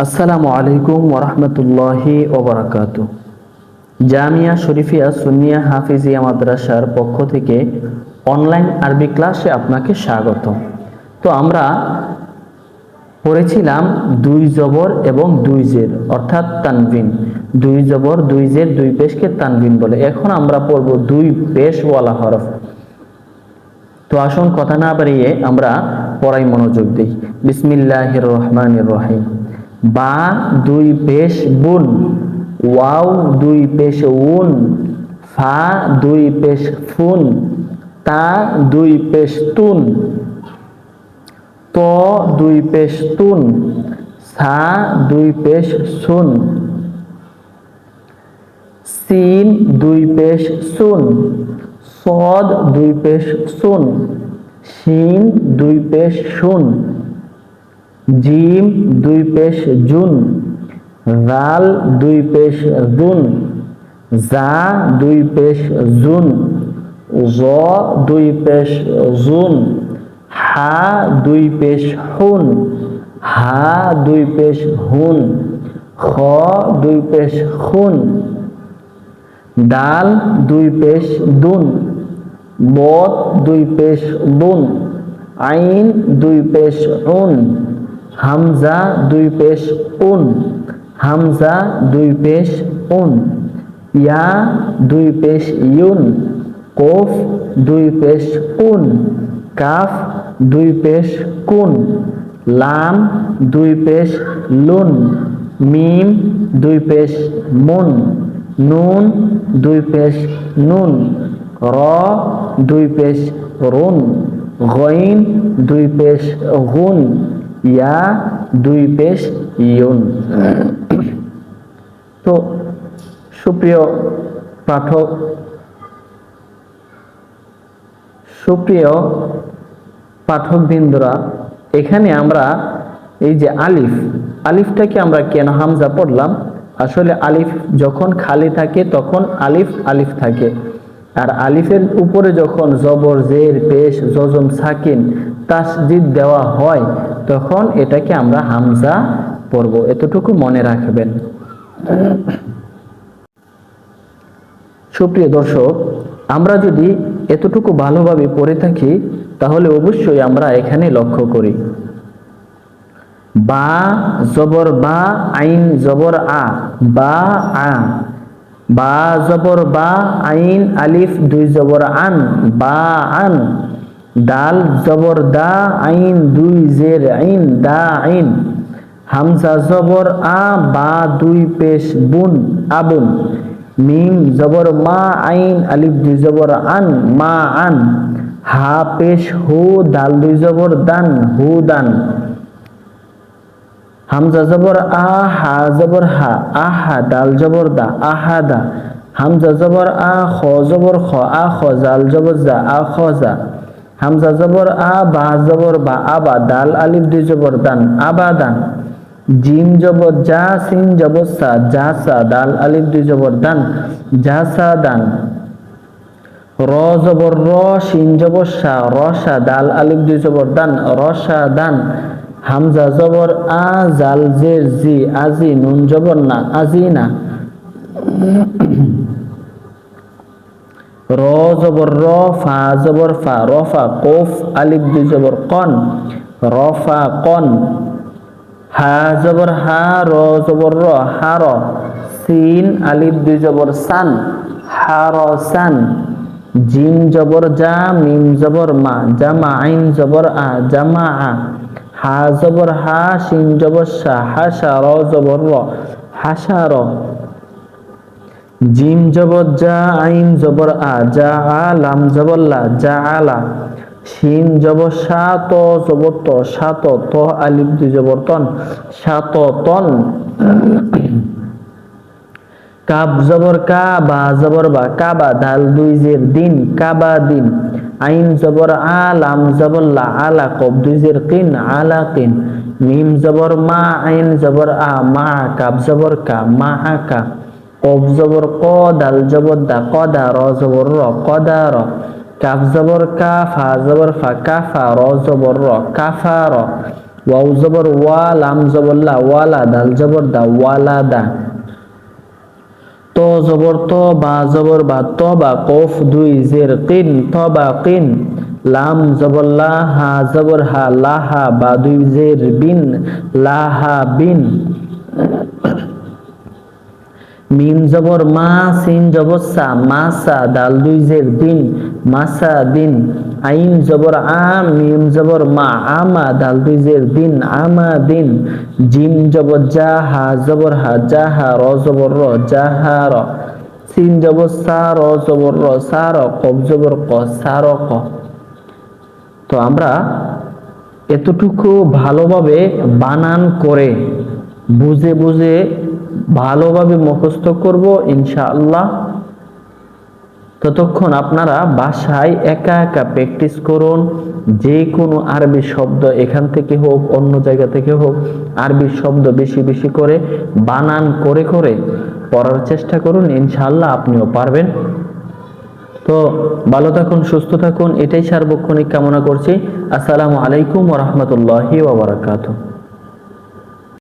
আসসালামু আলাইকুম ওরহমতুল্লাহি ওবরাকাতু। জামিয়া শরীফিয়া সুন্নিয়া হাফিজিয়া মাদ্রাসার পক্ষ থেকে অনলাইন আরবি ক্লাসে আপনাকে স্বাগত। তো আমরা পড়েছিলাম দুই জবর এবং দুই জের অর্থাৎ তানবিন। দুই জবর দুই জের দুই পেশকে তানবিন বলে। এখন আমরা পড়ব দুই পেশ ওয়ালা হরফ। তো আসুন কথা না বাড়িয়ে আমরা পড়াই মনোযোগ দিই। বিসমিল্লাহির রহমানির রহিম। বা দুই পেশ বুন, ওয়াও দুই পেশ উন, ফা দুই পেশ ফুন, তা দুই পেশ তুন, ত দুই পেশ তুন, সা দুই পেশ সুন, সিন দুই পেশ সুন, সদ দুই পেশ সুন, শিন দুই পেশ শুন, জিম দুই পেশ জুন, জাল দুই পেশ জুন, জা দুই পেশ জুন, জ দুই পেশ জুন, হা দুই পেশ হুন, হা দুই পেশ হুন, খ দুই পেশ খুন, দাল দুই পেশ দুন, বদ দুই পেশ বুন, আইন দুই পেশ উন, হামজা দুই পেশ উন, হামজা দুই পেশ উন, ইয়া দুই পেশ ইউন, কফ দুই পেশ কুন, কাফ দুই পেশ কুন, লাম দুই পেশ লুন, মিম দুই পেশ মুন, নুন দুই পেশ নুন, র দুই পেশ রুন, গইন দুই পেশ গুন, ইয়া দুই পেশ ইউন। তো সুপ্রিয় পাঠক, সুপ্রিয় পাঠকবৃন্দরা, এখানে আমরা এই যে আলিফ, আলিফটাকে আমরা কেন হামজা পড়লাম? আসলে আলিফ যখন খালি থাকে তখন আলিফ আলিফ থাকে, আর আলিফের উপরে যখন জবর জের পেশ জজম সাকিন তাসদিদ দেওয়া হয় তখন এটাকে আমরা হামজা পড়ব, এতটুকু মনে রাখবেন। সুপ্রিয় দর্শক, আমরা যদি এতটুকু ভালোভাবে পড়ে থাকি তাহলে অবশ্যই আমরা এখানে লক্ষ্য করি বা জবর বা, আইন জবর আ, বা আ, বা জবর বা, আইন আলিফ দুই জবর আন, বা আন, দাল জবর দা, আইন দুই জের আইন, দা আইন, হামজা জবর আ, বা দুই পেশ বুন, আবুন, মিম জবর মা, আইন আলিফ দুই জবর আন, মা আন, হা পেশ হু, দাল দুই জবর দান, হু দান, হামজা জবর আ, হা জবর হা, আহা, দাল জবর দা, আহাদা, হামজা জবর আ, খ জবর খ, আ খ, জাল জবর জা, আ খ জা, হামজা জবর আ, বা জবর বা, আবা, দাল আলিফ দুই জবর দান, আবাদান, জিম জবর যা, সিন জবর সা, যা সা, দাল আলিফ দুই জবর দান, যা সা দান, র জবর র, শিন জবর সা, রসা, দাল আলিফ দুই জবর দান, রসা দান, হামজা জবর আ, জাল জের জি, আজি, নুন জবর না, আজিনা, র জবর র, ফা জবর ফা, রফা, কফ আলিফ দুই জবর কন, রফা কন, হা জবর হা, র জবর র, হার, সিন আলিফ দুই জবর সান, হার সান, জিম জবর যা, মিম জবর মা, জামা, আইন জবর আ, জামা আ, হা জবর হা, শিন জবর সা, হাসা, র জবর র, হাসা র, জিম জবর যা, আইন জবর আ, যা আ, লাম জবর লা, যা আলা, শিন জবর সা, ত জবর ত, সাত, ত আলিফ দুই জবর তন, সাত তন, কাব জবর কা, বা জবর বা, কাবা, দাল দুই জের দিন, কাবা দিন, আইন জবর আ, লাম জবর লা, আলা, কব দুই জের কিন, আলা কিন, মিম জবর মা, আইন জবর আ, মা, কাব জবর কা, মা কা, কব জবর ক, দাল জবর দা, কদা, র জবর র, কদা র, কাফ জবর কা, ফা জবর ফা, কাফা, র জবর র, কাফা র, ওয়াও জবর ওয়া, লাম জবর লা, ওয়ালা, দাল জবর দা, ওয়ালাদা। ত জবর ত, বা জবর বা, তবা, কফ দুই জের কিন, তবা কিন। লাম জবর লা, হা জবর হা, লাহা, বা দুই জের বিন, লাহা বিন। মিম জবর মা, সিন জবর সা, মাসা, দাল দুই জের দিন, মাসা দিন। আইন জবর আ, মিম জবর মা, আমা, দাল দুই জের দিন, আমা দিন। জিম জবর জা, হা জবর হা, জাহা, র জবর র, জাহা র। সিন জবর সা, র জবর র, সা র। কফ জবর ক, সা র ক। তো আমরা এতটুকু ভালোভাবে বানান করে বুঝে বুঝে ভালোভাবে মুখস্থ করব ইনশাআল্লাহ। ততক্ষণ আপনারা বাসায় একা একা প্র্যাকটিস করুন। যে কোনো আরবি শব্দ এখান থেকে হোক অন্য জায়গা থেকে হোক, আরবি শব্দ বেশি বেশি করে বানান করে করে পড়ার চেষ্টা করুন, ইনশাআল্লাহ আপনিও পারবেন। তো ভালো থাকুন, সুস্থ থাকুন, এটাই সার্বক্ষণিক কামনা করছি। আসসালামু আলাইকুম ওয়া রাহমাতুল্লাহি ওয়া বারাকাতুহু।